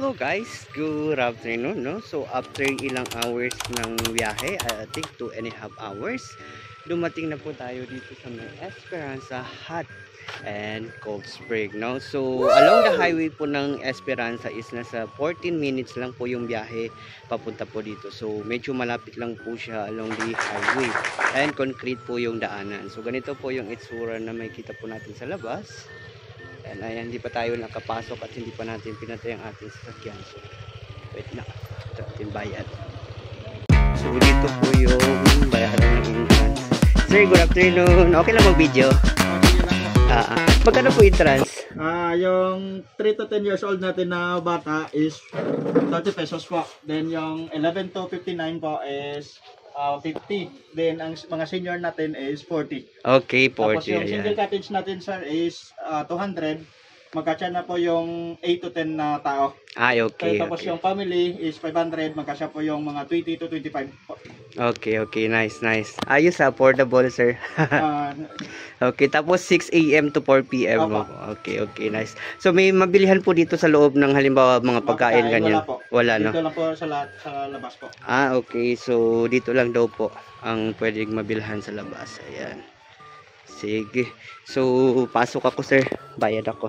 Hello guys, good afternoon, no? So after ilang hours ng biyahe, I think 2.5 hours, dumating na po tayo dito sa may Esperanza Hot and Cold Spring, no? So along the highway po ng Esperanza is nasa 14 minutes lang po yung biyahe papunta po dito. So medyo malapit lang po siya along the highway and concrete po yung daanan. So ganito po yung itsura na makikita po natin sa labas. And ayan, hindi pa tayo nakapasok at hindi pa natin pinatay ang ating sasakyan. So, wait na. Ito ating bayad. So, dito po yung bayaran ng entrance. Sir, good afternoon. Okay lang mag-video? Magkano po entrance? Yung 3 to 10 years old natin na bata is 30 pesos po. Then yung 11 to 59 po is 50. Then ang mga senior natin is 40. Okay, 40. Tapos yung ayan. single cottage natin sir is 200. Magkasya na po yung 8 to 10 na tao. Okay. Tapos yung family is 500. Magkasya po yung mga 20 to 25 po. Okay, nice. Ayos, affordable, sir. Okay, tapos 6 AM to 4 PM. Okay, nice. So may mabilihan po dito sa loob ng halimbawa mga pagkain ganyan? Wala, no? Dito lang po sa labas po. Okay. So dito lang daw po ang pwedeng mabilhan sa labas. Ayan. Sige. So pasok ako, sir. Bayad ako.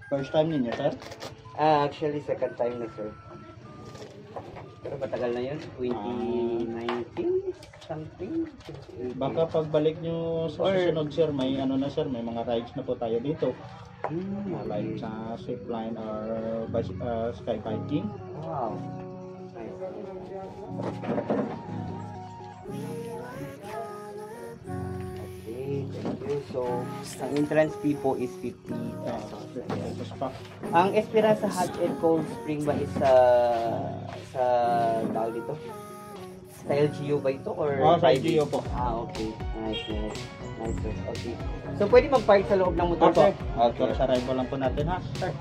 First time ninyo, sir? Actually second time na, sir. Pero matagal na yun, 2019 something. Baka pagbalik nyo sa susunod sir, may ano na sir, may mga rides na po tayo dito. Like sa zip line or sky biking. Wow. Nice. Okay, thank you. So, ang entrance fee po is 50 pesos. Ang Esperanza Hot and Cold Spring ba is sa tawag dito? Sa LGU ba ito? Or sa LGU po. Okay. Nice. Sir. Okay. So, pwede mag-park sa loob ng motor, sir? Okay. Sa ride lang po natin, ha? Sir.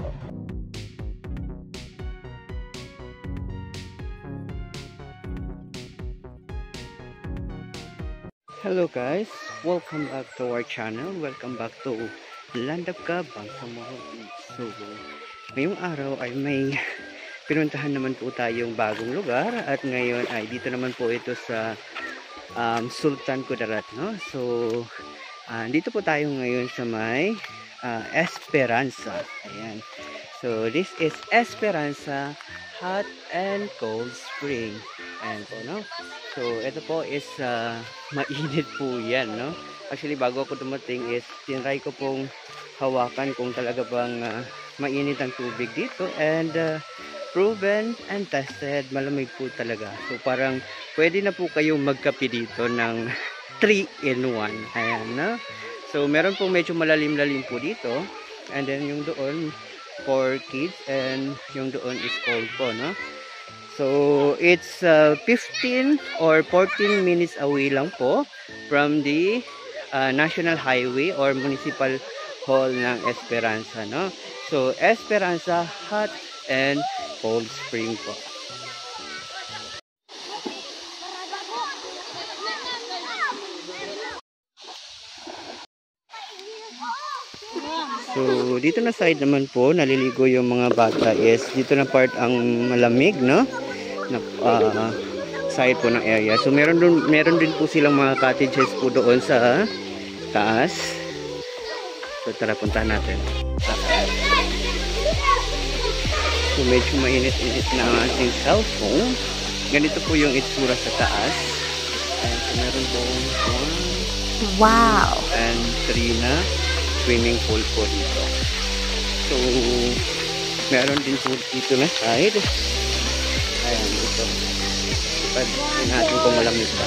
Hello guys, welcome back to our channel. Welcome back to Land of Ka, Bangsamoro. So, ngayong araw ay may pinuntahan naman po tayong bagong lugar at ngayon ay dito naman po ito sa Sultan Kudarat, no? So, dito po tayo ngayon sa may Esperanza. Ayan. So, this is Esperanza Hot and Cold Spring. Ayan po, no? So, ito po is mainit po yan, no? Actually, bago ako dumating is tinry ko pong hawakan kung talaga bang mainit ang tubig dito. And proven and tested, malamig po talaga. So, parang pwede na po kayong magkape dito ng 3-in-1. Ayan, no? So, meron po medyo malalim-lalim po dito. And then, yung doon for kids and yung doon is cold po, no? So, it's 15 or 14 minutes away lang po from the National Highway or Municipal Hall ng Esperanza, no? So, Esperanza Hot and Cold Spring po. So, dito na side naman po, naliligo yung mga bata is dito na part ang malamig, no? Na side po ng area. So, meron din po silang mga cottages po doon sa taas. So, tara puntahan natin. So, medyo mainit-init na ang ating cellphone. Ganito po yung itsura sa taas. Ayan, so meron po 1, wow, and 3 na swimming pool po dito. So, meron din po dito na side. Ayan, dito. Ipagin natin kung malamig ba.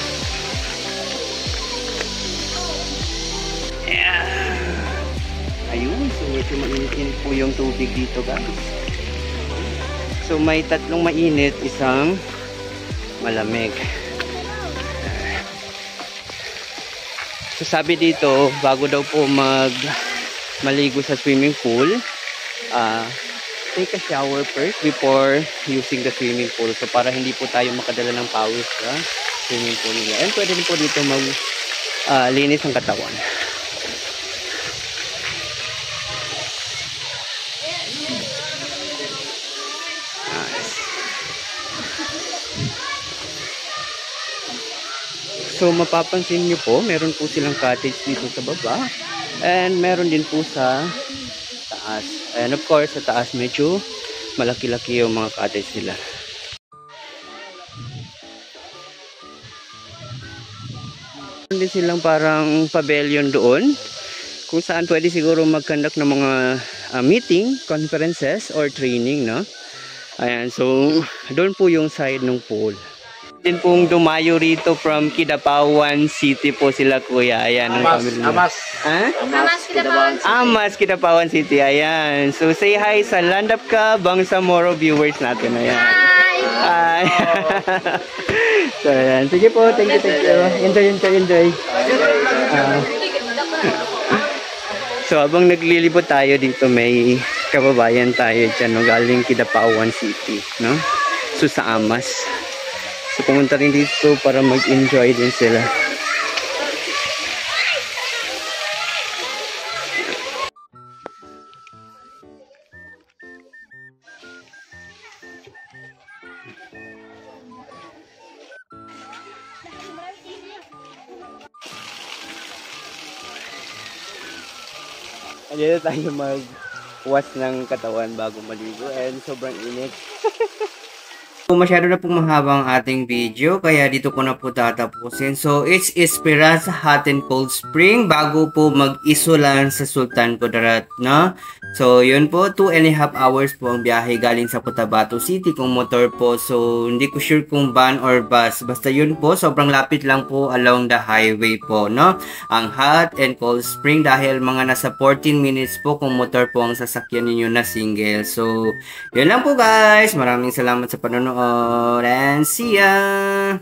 Yeah. Ayun, so medyo mainit-init po yung tubig dito, guys. So, may tatlong mainit, isang malamig. So, sabi dito, bago daw po maligo sa swimming pool, take a shower first before using the swimming pool. So, para hindi po tayo makadala ng pawis sa swimming pool nila. And pwede din po dito linis ang katawan. So mapapansin nyo po, meron po silang cottage dito sa baba. And meron din po sa taas. And of course, sa taas medyo malaki-laki yung mga cottage nila. Meron din silang parang pavilion doon, kung saan pwede siguro mag-conduct ng mga meeting, conferences, or training, no? Ayan, so doon po yung side ng pool. Din pong dumayo rito from Kidapawan City po sila, kuya. Ayan, ang family nila. Amas. Ha? Amas Kidapawan City. Amas, Kidapawan City. Ayan. So say hi sa Landapka Bangsamoro viewers natin. Ayan. Hi. So ayan. Sige po, thank you, thank you. Enjoy. So habang naglilibot tayo dito, may kababayan tayo dyan, no, galing Kidapawan City, no? So sa Amas. So pumunta rin dito para mag-enjoy din sila. Dito tayo mag-wash ng katawan bago maligo and sobrang init. So, masyado na pong mahaba ang ating video, kaya dito ko na po tatapusin. So, it's Esperanza Hot and Cold Spring bago po mag-isulan sa Sultan Kudarat, no? So, yun po, 2.5 hours po ang biyahe galing sa Cotabato City kung motor po. So, hindi ko sure kung van or bus. Basta yun po, sobrang lapit lang po along the highway po, no? Ang Hot and Cold Spring dahil mga nasa 14 minutes po kung motor po ang sasakyan ninyo na single. So, yun lang po guys. Maraming salamat sa panonood and see ya!